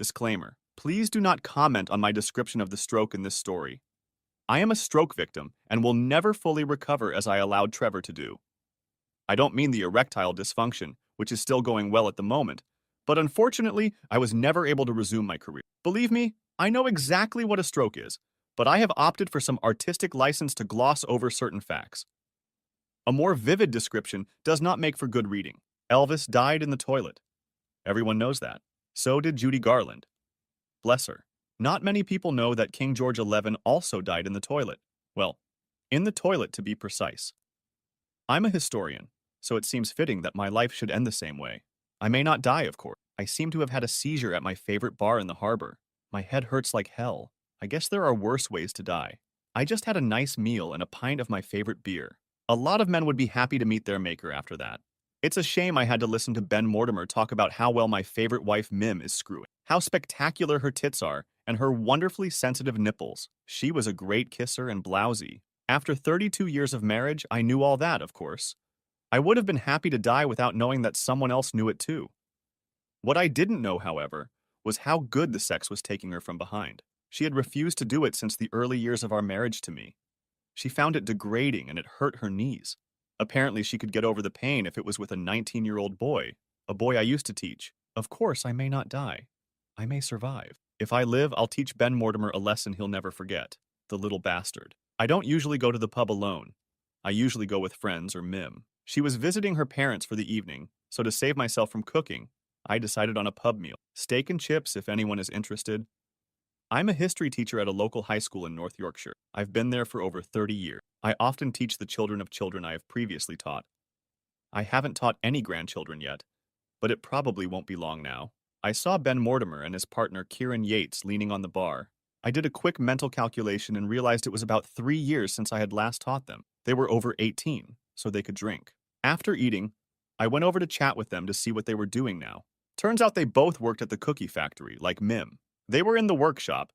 Disclaimer. Please do not comment on my description of the stroke in this story. I am a stroke victim and will never fully recover as I allowed Trevor to do. I don't mean the erectile dysfunction, which is still going well at the moment, but unfortunately, I was never able to resume my career. Believe me, I know exactly what a stroke is, but I have opted for some artistic license to gloss over certain facts. A more vivid description does not make for good reading. Elvis died in the toilet. Everyone knows that. So did Judy Garland. Bless her. Not many people know that King George XI also died in the toilet. Well, in the toilet to be precise. I'm a historian, so it seems fitting that my life should end the same way. I may not die, of course. I seem to have had a seizure at my favorite bar in the harbor. My head hurts like hell. I guess there are worse ways to die. I just had a nice meal and a pint of my favorite beer. A lot of men would be happy to meet their maker after that. It's a shame I had to listen to Ben Mortimer talk about how well my favorite wife Mim is screwing, how spectacular her tits are, and her wonderfully sensitive nipples. She was a great kisser and blousy. After 32 years of marriage, I knew all that, of course. I would have been happy to die without knowing that someone else knew it too. What I didn't know, however, was how good the sex was taking her from behind. She had refused to do it since the early years of our marriage to me. She found it degrading and it hurt her knees. Apparently she could get over the pain if it was with a 19-year-old boy, a boy I used to teach. Of course, I may not die. I may survive. If I live, I'll teach Ben Mortimer a lesson he'll never forget. The little bastard. I don't usually go to the pub alone. I usually go with friends or Mim. She was visiting her parents for the evening, so to save myself from cooking, I decided on a pub meal. Steak and chips if anyone is interested. I'm a history teacher at a local high school in North Yorkshire. I've been there for over 30 years. I often teach the children of children I have previously taught. I haven't taught any grandchildren yet, but it probably won't be long now. I saw Ben Mortimer and his partner Kieran Yates leaning on the bar. I did a quick mental calculation and realized it was about 3 years since I had last taught them. They were over 18, so they could drink. After eating, I went over to chat with them to see what they were doing now. Turns out they both worked at the cookie factory, like Mim. They were in the workshop,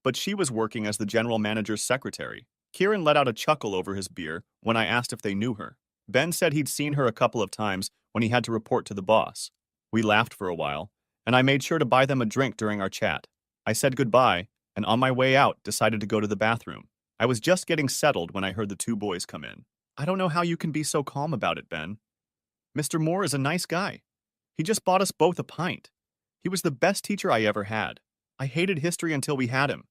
but she was working as the general manager's secretary. Kieran let out a chuckle over his beer when I asked if they knew her. Ben said he'd seen her a couple of times when he had to report to the boss. We laughed for a while, and I made sure to buy them a drink during our chat. I said goodbye, and on my way out, decided to go to the bathroom. I was just getting settled when I heard the two boys come in. I don't know how you can be so calm about it, Ben. Mr. Moore is a nice guy. He just bought us both a pint. He was the best teacher I ever had. I hated history until we had him.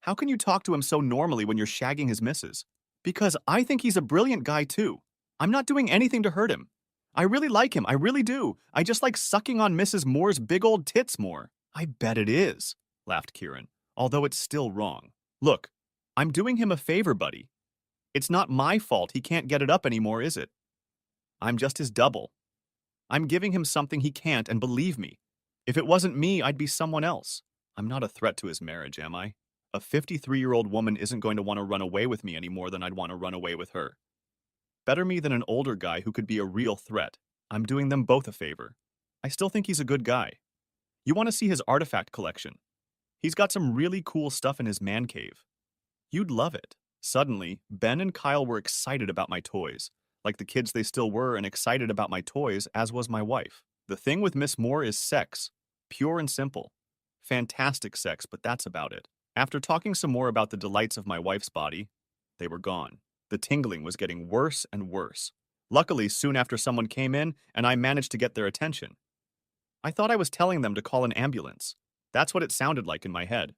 How can you talk to him so normally when you're shagging his missus? Because I think he's a brilliant guy too. I'm not doing anything to hurt him. I really like him, I really do. I just like sucking on Mrs. Moore's big old tits more. I bet it is, laughed Kieran, although it's still wrong. Look, I'm doing him a favor, buddy. It's not my fault he can't get it up anymore, is it? I'm just his double. I'm giving him something he can't, and believe me, if it wasn't me, I'd be someone else. I'm not a threat to his marriage, am I? A 53-year-old woman isn't going to want to run away with me any more than I'd want to run away with her. Better me than an older guy who could be a real threat. I'm doing them both a favor. I still think he's a good guy. You want to see his artifact collection? He's got some really cool stuff in his man cave. You'd love it. Suddenly, Ben and Kyle were excited about my toys, like the kids they still were, and excited about my toys, as was my wife. The thing with Miss Moore is sex. Pure and simple. Fantastic sex, but that's about it. After talking some more about the delights of my wife's body, they were gone. The tingling was getting worse and worse. Luckily, soon after someone came in, and I managed to get their attention. I thought I was telling them to call an ambulance. That's what it sounded like in my head.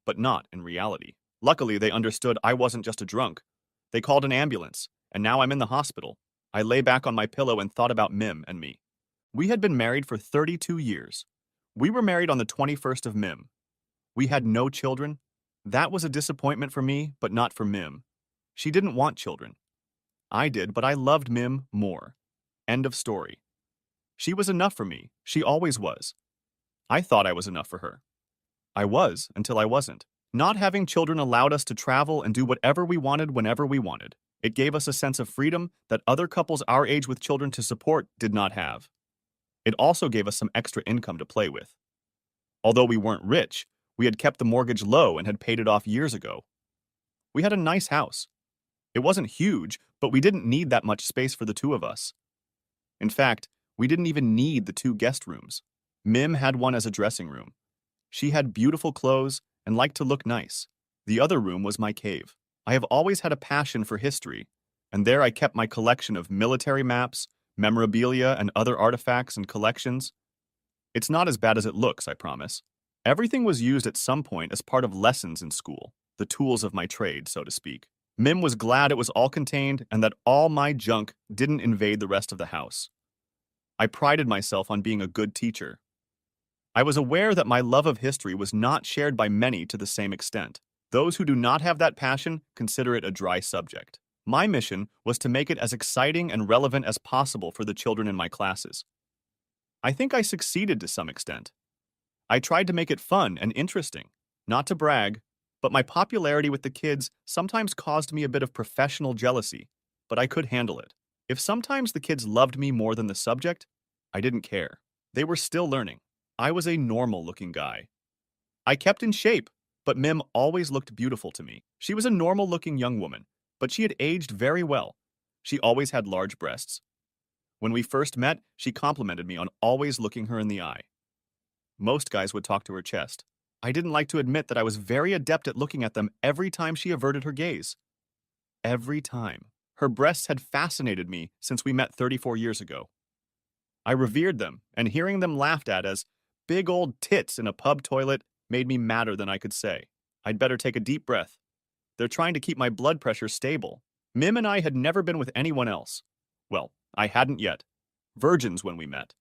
But not in reality. Luckily, they understood I wasn't just a drunk. They called an ambulance, and now I'm in the hospital. I lay back on my pillow and thought about Mim and me. We had been married for 32 years. We were married on the 21st of Mim. We had no children. That was a disappointment for me, but not for Mim. She didn't want children. I did, but I loved Mim more. End of story. She was enough for me. She always was. I thought I was enough for her. I was, until I wasn't. Not having children allowed us to travel and do whatever we wanted whenever we wanted. It gave us a sense of freedom that other couples our age with children to support did not have. It also gave us some extra income to play with. Although we weren't rich, we had kept the mortgage low and had paid it off years ago. We had a nice house. It wasn't huge, but we didn't need that much space for the two of us. In fact, we didn't even need the 2 guest rooms. Mim had one as a dressing room. She had beautiful clothes and liked to look nice. The other room was my cave. I have always had a passion for history, and there I kept my collection of military maps, memorabilia, and other artifacts and collections. It's not as bad as it looks, I promise. Everything was used at some point as part of lessons in school, the tools of my trade, so to speak. Mim was glad it was all contained and that all my junk didn't invade the rest of the house. I prided myself on being a good teacher. I was aware that my love of history was not shared by many to the same extent. Those who do not have that passion consider it a dry subject. My mission was to make it as exciting and relevant as possible for the children in my classes. I think I succeeded to some extent. I tried to make it fun and interesting, not to brag, but my popularity with the kids sometimes caused me a bit of professional jealousy, but I could handle it. If sometimes the kids loved me more than the subject, I didn't care. They were still learning. I was a normal-looking guy. I kept in shape, but Mim always looked beautiful to me. She was a normal-looking young woman, but she had aged very well. She always had large breasts. When we first met, she complimented me on always looking her in the eye. Most guys would talk to her chest. I didn't like to admit that I was very adept at looking at them every time she averted her gaze. Every time. Her breasts had fascinated me since we met 34 years ago. I revered them, and hearing them laughed at as big old tits in a pub toilet made me madder than I could say. I'd better take a deep breath. They're trying to keep my blood pressure stable. Mim and I had never been with anyone else. Well, I hadn't yet. Virgins when we met.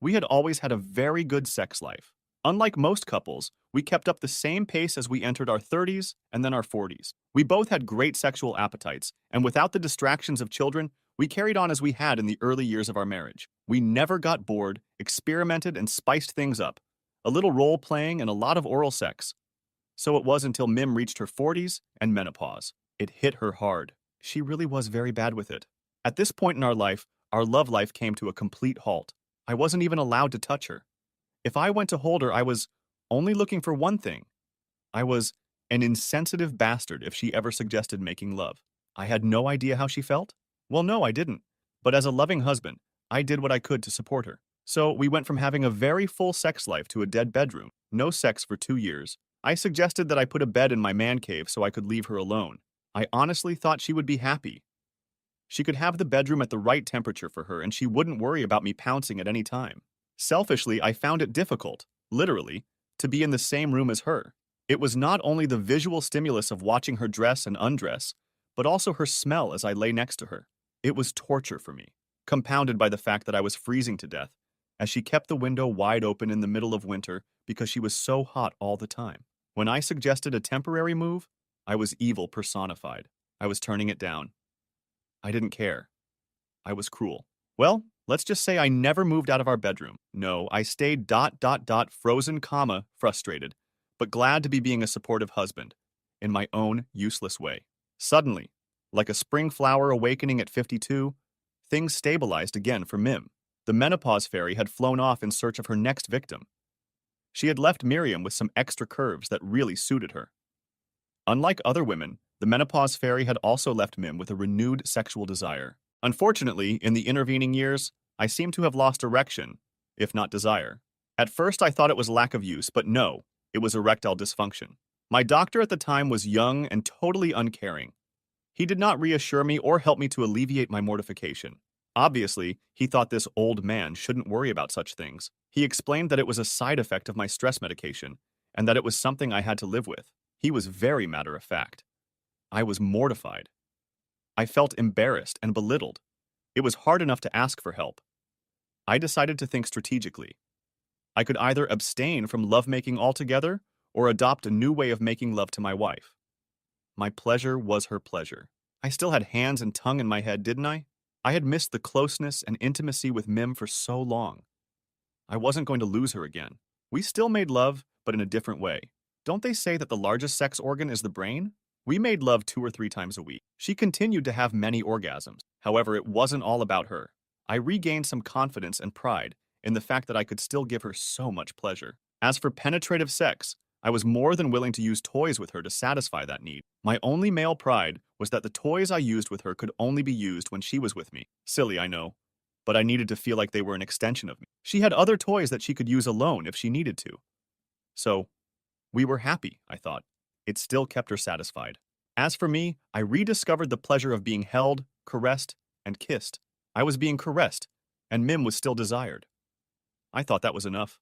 We had always had a very good sex life. Unlike most couples, we kept up the same pace as we entered our 30s and then our 40s. We both had great sexual appetites, and without the distractions of children, we carried on as we had in the early years of our marriage. We never got bored, experimented, and spiced things up. A little role-playing and a lot of oral sex. So it was until Mim reached her 40s and menopause. It hit her hard. She really was very bad with it. At this point in our life, our love life came to a complete halt. I wasn't even allowed to touch her. If I went to hold her, I was only looking for one thing. I was an insensitive bastard if she ever suggested making love. I had no idea how she felt. Well, no, I didn't. But as a loving husband, I did what I could to support her. So we went from having a very full sex life to a dead bedroom. No sex for 2 years. I suggested that I put a bed in my man cave so I could leave her alone. I honestly thought she would be happy. She could have the bedroom at the right temperature for her and she wouldn't worry about me pouncing at any time. Selfishly, I found it difficult, literally, to be in the same room as her. It was not only the visual stimulus of watching her dress and undress, but also her smell as I lay next to her. It was torture for me, compounded by the fact that I was freezing to death, as she kept the window wide open in the middle of winter because she was so hot all the time. When I suggested a temporary move, I was evil personified. I was turning it down. I didn't care. I was cruel. Well, let's just say I never moved out of our bedroom. No, I stayed frozen, frustrated, but glad to be being a supportive husband, in my own useless way. Suddenly, like a spring flower awakening at 52, things stabilized again for Mim. The menopause fairy had flown off in search of her next victim. She had left Miriam with some extra curves that really suited her. Unlike other women, the menopause fairy had also left Mim with a renewed sexual desire. Unfortunately, in the intervening years, I seem to have lost erection, if not desire. At first I thought it was lack of use, but no, it was erectile dysfunction. My doctor at the time was young and totally uncaring. He did not reassure me or help me to alleviate my mortification. Obviously, he thought this old man shouldn't worry about such things. He explained that it was a side effect of my stress medication, and that it was something I had to live with. He was very matter-of-fact. I was mortified. I felt embarrassed and belittled. It was hard enough to ask for help. I decided to think strategically. I could either abstain from lovemaking altogether or adopt a new way of making love to my wife. My pleasure was her pleasure. I still had hands and tongue in my head, didn't I? I had missed the closeness and intimacy with Mim for so long. I wasn't going to lose her again. We still made love, but in a different way. Don't they say that the largest sex organ is the brain? We made love 2 or 3 times a week. She continued to have many orgasms. However, it wasn't all about her. I regained some confidence and pride in the fact that I could still give her so much pleasure. As for penetrative sex, I was more than willing to use toys with her to satisfy that need. My only male pride was that the toys I used with her could only be used when she was with me. Silly, I know, but I needed to feel like they were an extension of me. She had other toys that she could use alone if she needed to. So, we were happy, I thought. It still kept her satisfied. As for me, I rediscovered the pleasure of being held, caressed, and kissed. I was being caressed, and Mim was still desired. I thought that was enough.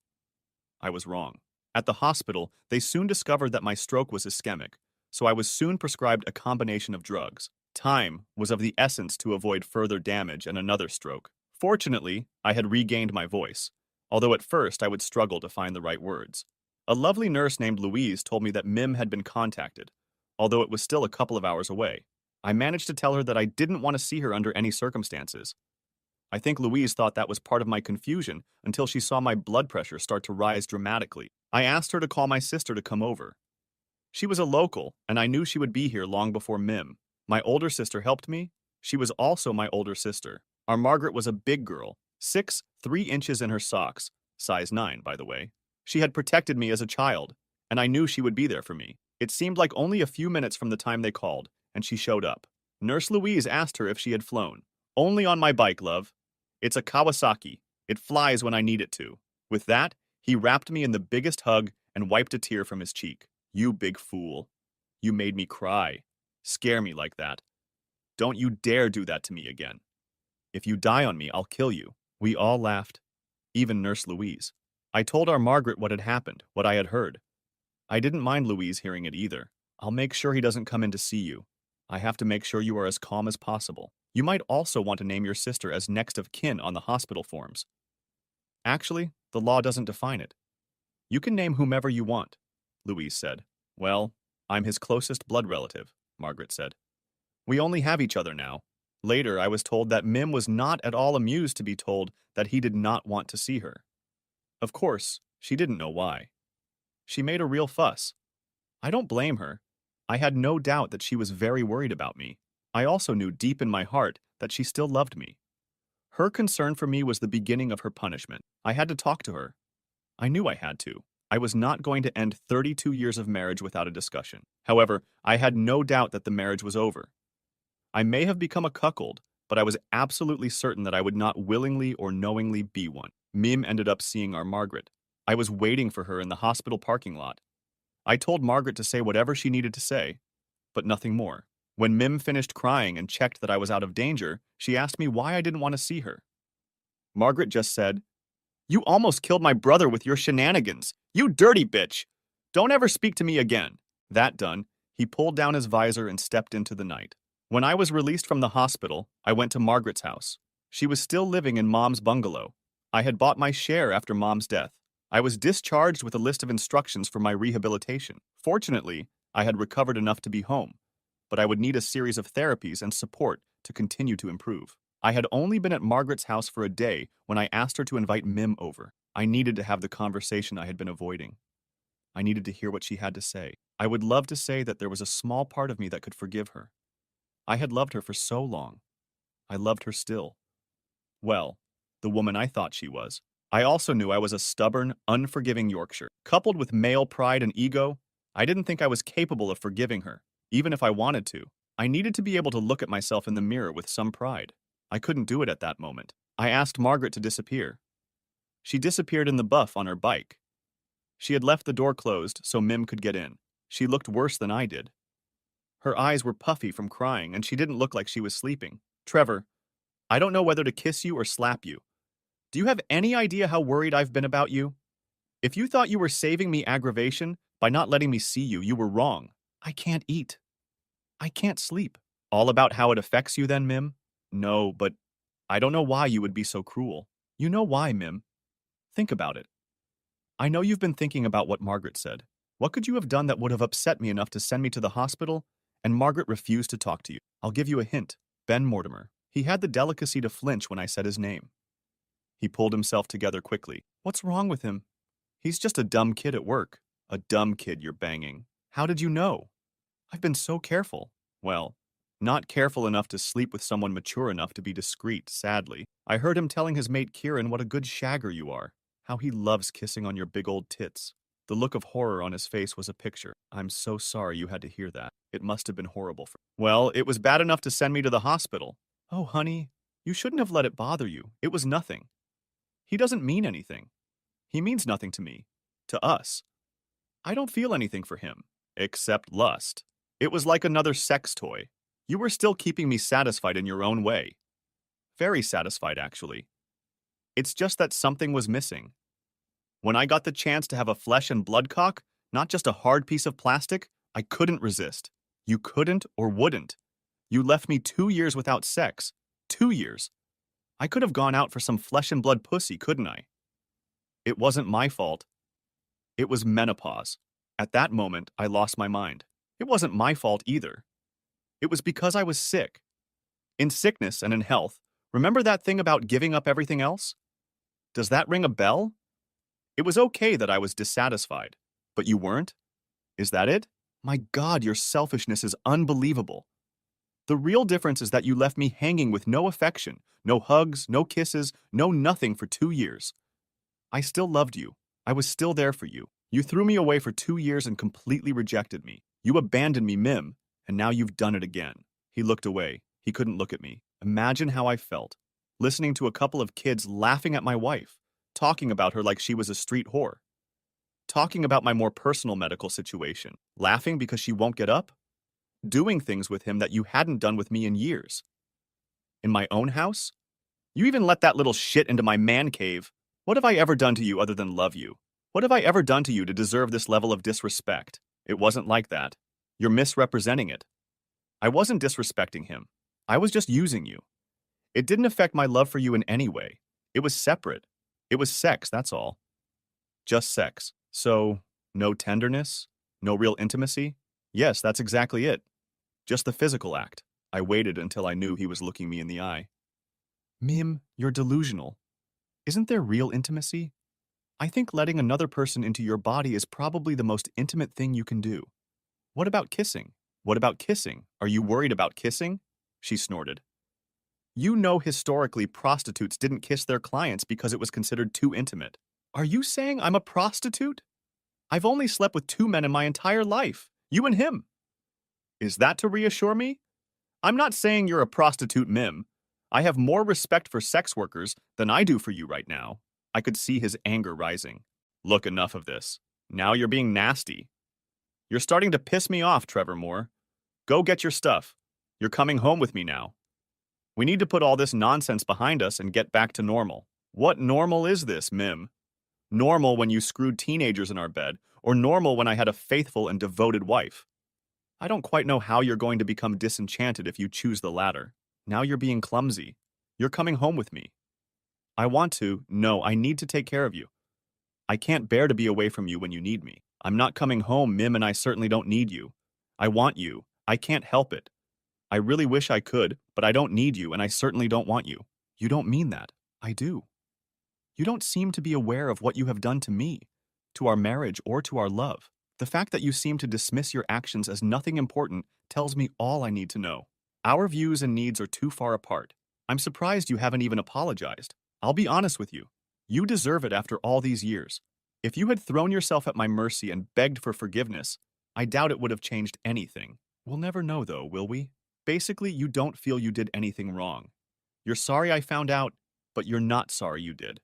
I was wrong. At the hospital, they soon discovered that my stroke was ischemic, so I was soon prescribed a combination of drugs. Time was of the essence to avoid further damage and another stroke. Fortunately, I had regained my voice, although at first I would struggle to find the right words. A lovely nurse named Louise told me that Mim had been contacted, although it was still a couple of hours away. I managed to tell her that I didn't want to see her under any circumstances. I think Louise thought that was part of my confusion until she saw my blood pressure start to rise dramatically. I asked her to call my sister to come over. She was a local, and I knew she would be here long before Mim. My older sister helped me. She was also my older sister. Our Margaret was a big girl, 6'3" in her socks, size 9, by the way. She had protected me as a child, and I knew she would be there for me. It seemed like only a few minutes from the time they called, and she showed up. Nurse Louise asked her if she had flown. Only on my bike, love. It's a Kawasaki. It flies when I need it to. With that, he wrapped me in the biggest hug and wiped a tear from his cheek. You big fool. You made me cry. Scare me like that. Don't you dare do that to me again. If you die on me, I'll kill you. We all laughed, even Nurse Louise. I told our Margaret what had happened, what I had heard. I didn't mind Louise hearing it either. I'll make sure he doesn't come in to see you. I have to make sure you are as calm as possible. You might also want to name your sister as next of kin on the hospital forms. Actually, the law doesn't define it. You can name whomever you want, Louise said. Well, I'm his closest blood relative, Margaret said. We only have each other now. Later, I was told that Mim was not at all amused to be told that he did not want to see her. Of course, she didn't know why. She made a real fuss. I don't blame her. I had no doubt that she was very worried about me. I also knew deep in my heart that she still loved me. Her concern for me was the beginning of her punishment. I had to talk to her. I knew I had to. I was not going to end 32 years of marriage without a discussion. However, I had no doubt that the marriage was over. I may have become a cuckold, but I was absolutely certain that I would not willingly or knowingly be one. Mim ended up seeing our Margaret. I was waiting for her in the hospital parking lot. I told Margaret to say whatever she needed to say, but nothing more. When Mim finished crying and checked that I was out of danger, she asked me why I didn't want to see her. Margaret just said, "You almost killed my brother with your shenanigans. You dirty bitch. Don't ever speak to me again." That done, he pulled down his visor and stepped into the night. When I was released from the hospital, I went to Margaret's house. She was still living in Mom's bungalow. I had bought my share after Mom's death. I was discharged with a list of instructions for my rehabilitation. Fortunately, I had recovered enough to be home, but I would need a series of therapies and support to continue to improve. I had only been at Margaret's house for a day when I asked her to invite Mim over. I needed to have the conversation I had been avoiding. I needed to hear what she had to say. I would love to say that there was a small part of me that could forgive her. I had loved her for so long. I loved her still. Well, the woman I thought she was. I also knew I was a stubborn, unforgiving Yorkshire. Coupled with male pride and ego, I didn't think I was capable of forgiving her, even if I wanted to. I needed to be able to look at myself in the mirror with some pride. I couldn't do it at that moment. I asked Margaret to disappear. She disappeared in the buff on her bike. She had left the door closed so Mim could get in. She looked worse than I did. Her eyes were puffy from crying, and she didn't look like she was sleeping. Trevor, I don't know whether to kiss you or slap you. Do you have any idea how worried I've been about you? If you thought you were saving me aggravation by not letting me see you, you were wrong. I can't eat. I can't sleep. All about how it affects you then, Mim? No, but I don't know why you would be so cruel. You know why, Mim. Think about it. I know you've been thinking about what Margaret said. What could you have done that would have upset me enough to send me to the hospital? And Margaret refused to talk to you. I'll give you a hint. Ben Mortimer. He had the delicacy to flinch when I said his name. He pulled himself together quickly. What's wrong with him? He's just a dumb kid at work. A dumb kid you're banging. How did you know? I've been so careful. Well, not careful enough to sleep with someone mature enough to be discreet, sadly. I heard him telling his mate Kieran what a good shagger you are. How he loves kissing on your big old tits. The look of horror on his face was a picture. I'm so sorry you had to hear that. It must have been horrible for you. Well, it was bad enough to send me to the hospital. Oh, honey, you shouldn't have let it bother you. It was nothing. He doesn't mean anything. He means nothing to me. To us. I don't feel anything for him, except lust. It was like another sex toy. You were still keeping me satisfied in your own way. Very satisfied, actually. It's just that something was missing. When I got the chance to have a flesh and blood cock, not just a hard piece of plastic, I couldn't resist. You couldn't or wouldn't. You left me 2 years without sex. 2 years. I could have gone out for some flesh and blood pussy, couldn't I? It wasn't my fault. It was menopause. At that moment, I lost my mind. It wasn't my fault either. It was because I was sick. In sickness and in health, remember that thing about giving up everything else? Does that ring a bell? It was okay that I was dissatisfied, but you weren't? Is that it? My God, your selfishness is unbelievable. The real difference is that you left me hanging with no affection, no hugs, no kisses, no nothing for 2 years. I still loved you. I was still there for you. You threw me away for 2 years and completely rejected me. You abandoned me, Mim, and now you've done it again. He looked away. He couldn't look at me. Imagine how I felt, listening to a couple of kids laughing at my wife, talking about her like she was a street whore, talking about my more personal medical situation, laughing because she won't get up, doing things with him that you hadn't done with me in years. In my own house? You even let that little shit into my man cave. What have I ever done to you other than love you? What have I ever done to you to deserve this level of disrespect? It wasn't like that. You're misrepresenting it. I wasn't disrespecting him. I was just using you. It didn't affect my love for you in any way. It was separate. It was sex, that's all. Just sex. So, no tenderness? No real intimacy? Yes, that's exactly it. Just the physical act. I waited until I knew he was looking me in the eye. Mim, you're delusional. Isn't there real intimacy? I think letting another person into your body is probably the most intimate thing you can do. What about kissing? What about kissing? Are you worried about kissing? She snorted. You know historically prostitutes didn't kiss their clients because it was considered too intimate. Are you saying I'm a prostitute? I've only slept with 2 men in my entire life, you and him. Is that to reassure me? I'm not saying you're a prostitute, Mim. I have more respect for sex workers than I do for you right now. I could see his anger rising. Look, enough of this. Now you're being nasty. You're starting to piss me off, Trevor Moore. Go get your stuff. You're coming home with me now. We need to put all this nonsense behind us and get back to normal. What normal is this, Mim? Normal when you screwed teenagers in our bed, or normal when I had a faithful and devoted wife? I don't quite know how you're going to become disenchanted if you choose the latter. Now you're being clumsy. You're coming home with me. I want to. No, I need to take care of you. I can't bear to be away from you when you need me. I'm not coming home, Mim, and I certainly don't need you. I want you. I can't help it. I really wish I could, but I don't need you, and I certainly don't want you. You don't mean that. I do. You don't seem to be aware of what you have done to me, to our marriage, or to our love. The fact that you seem to dismiss your actions as nothing important tells me all I need to know. Our views and needs are too far apart. I'm surprised you haven't even apologized. I'll be honest with you. You deserve it after all these years. If you had thrown yourself at my mercy and begged for forgiveness, I doubt it would have changed anything. We'll never know, though, will we? Basically, you don't feel you did anything wrong. You're sorry I found out, but you're not sorry you did.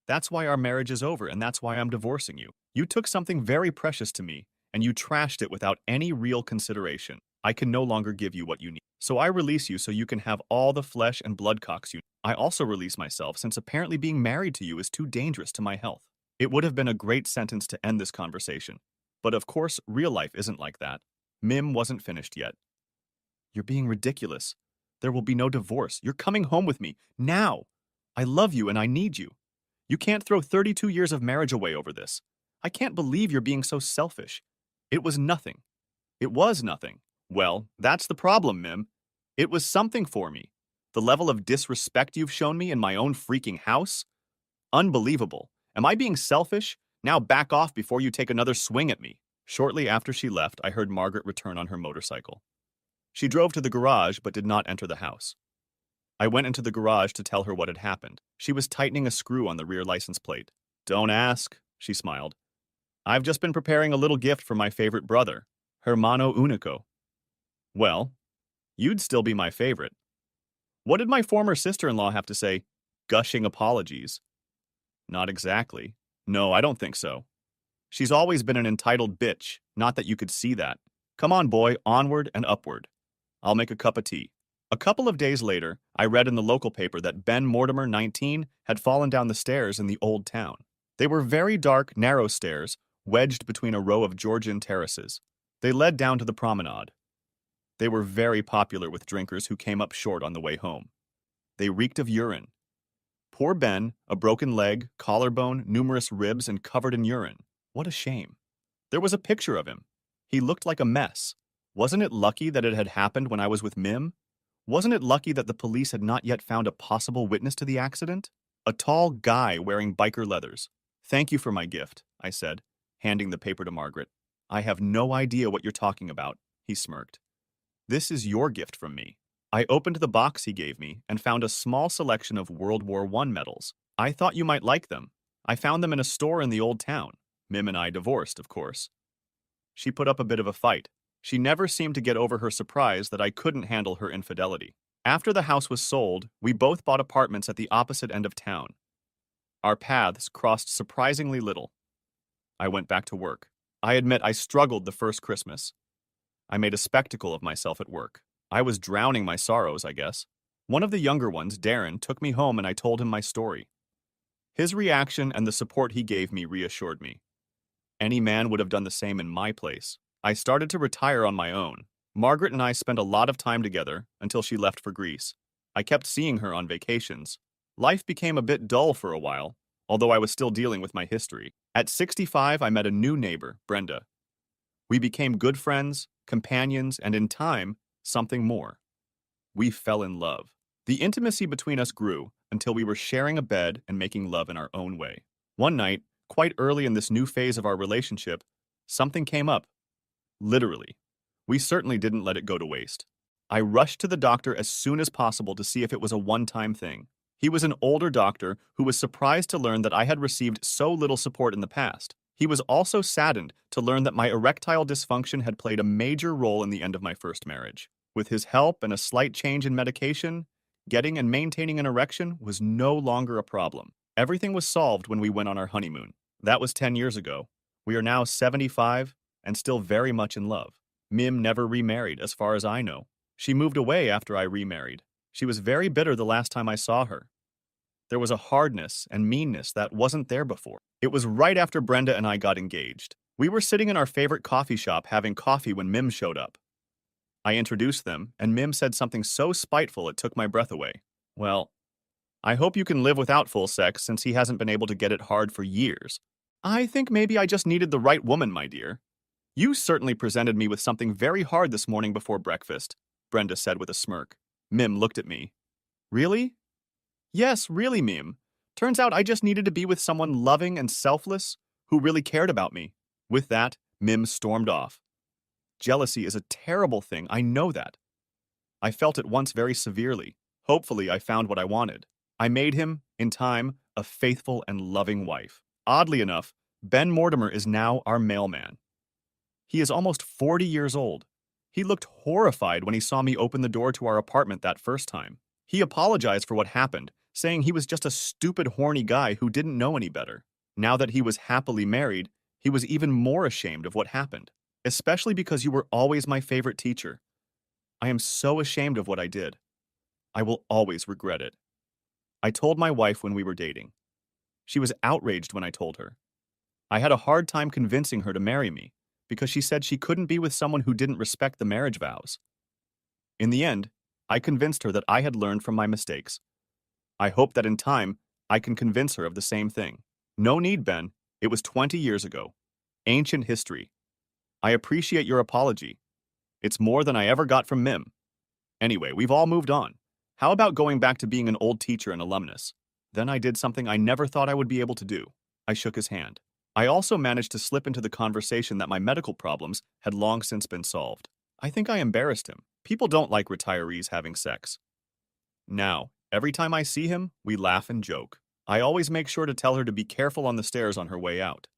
That's why our marriage is over, and that's why I'm divorcing you. You took something very precious to me, and you trashed it without any real consideration. I can no longer give you what you need. So I release you so you can have all the flesh and blood cocks you need. I also release myself since apparently being married to you is too dangerous to my health. It would have been a great sentence to end this conversation. But of course, real life isn't like that. Mim wasn't finished yet. You're being ridiculous. There will be no divorce. You're coming home with me. Now! I love you and I need you. You can't throw 32 years of marriage away over this. I can't believe you're being so selfish. It was nothing. It was nothing. Well, that's the problem, Mim. It was something for me. The level of disrespect you've shown me in my own freaking house? Unbelievable. Am I being selfish? Now back off before you take another swing at me. Shortly after she left, I heard Margaret return on her motorcycle. She drove to the garage but did not enter the house. I went into the garage to tell her what had happened. She was tightening a screw on the rear license plate. Don't ask, she smiled. I've just been preparing a little gift for my favorite brother, Hermano Unico. Well, you'd still be my favorite. What did my former sister-in-law have to say? Gushing apologies. Not exactly. No, I don't think so. She's always been an entitled bitch, not that you could see that. Come on, boy, onward and upward. I'll make a cup of tea. A couple of days later, I read in the local paper that Ben Mortimer, 19, had fallen down the stairs in the old town. They were very dark, narrow stairs, wedged between a row of Georgian terraces. They led down to the promenade. They were very popular with drinkers who came up short on the way home. They reeked of urine. Poor Ben, a broken leg, collarbone, numerous ribs, and covered in urine. What a shame. There was a picture of him. He looked like a mess. Wasn't it lucky that it had happened when I was with Mim? Wasn't it lucky that the police had not yet found a possible witness to the accident? A tall guy wearing biker leathers. Thank you for my gift, I said, handing the paper to Margaret. I have no idea what you're talking about, he smirked. This is your gift from me. I opened the box he gave me and found a small selection of World War I medals. I thought you might like them. I found them in a store in the old town. Mim and I divorced, of course. She put up a bit of a fight. She never seemed to get over her surprise that I couldn't handle her infidelity. After the house was sold, we both bought apartments at the opposite end of town. Our paths crossed surprisingly little. I went back to work. I admit I struggled the first Christmas. I made a spectacle of myself at work. I was drowning my sorrows, I guess. One of the younger ones, Darren, took me home and I told him my story. His reaction and the support he gave me reassured me. Any man would have done the same in my place. I started to retire on my own. Margaret and I spent a lot of time together until she left for Greece. I kept seeing her on vacations. Life became a bit dull for a while, although I was still dealing with my history. At 65, I met a new neighbor, Brenda. We became good friends, companions, and in time, something more. We fell in love. The intimacy between us grew until we were sharing a bed and making love in our own way. One night, quite early in this new phase of our relationship, something came up. Literally. We certainly didn't let it go to waste. I rushed to the doctor as soon as possible to see if it was a one-time thing. He was an older doctor who was surprised to learn that I had received so little support in the past. He was also saddened to learn that my erectile dysfunction had played a major role in the end of my first marriage. With his help and a slight change in medication, getting and maintaining an erection was no longer a problem. Everything was solved when we went on our honeymoon. That was 10 years ago. We are now 75 and still very much in love. Mim never remarried, as far as I know. She moved away after I remarried. She was very bitter the last time I saw her. There was a hardness and meanness that wasn't there before. It was right after Brenda and I got engaged. We were sitting in our favorite coffee shop having coffee when Mim showed up. I introduced them, and Mim said something so spiteful it took my breath away. Well, I hope you can live without full sex since he hasn't been able to get it hard for years. I think maybe I just needed the right woman, my dear. You certainly presented me with something very hard this morning before breakfast, Brenda said with a smirk. Mim looked at me. Really? Yes, really, Mim. Turns out I just needed to be with someone loving and selfless who really cared about me. With that, Mim stormed off. Jealousy is a terrible thing, I know that. I felt it once very severely. Hopefully, I found what I wanted. I made him, in time, a faithful and loving wife. Oddly enough, Ben Mortimer is now our mailman. He is almost 40 years old. He looked horrified when he saw me open the door to our apartment that first time. He apologized for what happened, saying he was just a stupid, horny guy who didn't know any better. Now that he was happily married, he was even more ashamed of what happened, especially because you were always my favorite teacher. I am so ashamed of what I did. I will always regret it. I told my wife when we were dating. She was outraged when I told her. I had a hard time convincing her to marry me because she said she couldn't be with someone who didn't respect the marriage vows. In the end, I convinced her that I had learned from my mistakes. I hope that in time, I can convince her of the same thing. No need, Ben. It was 20 years ago. Ancient history. I appreciate your apology. It's more than I ever got from Mim. Anyway, we've all moved on. How about going back to being an old teacher and alumnus? Then I did something I never thought I would be able to do. I shook his hand. I also managed to slip into the conversation that my medical problems had long since been solved. I think I embarrassed him. People don't like retirees having sex. Now, every time I see him, we laugh and joke. I always make sure to tell her to be careful on the stairs on her way out.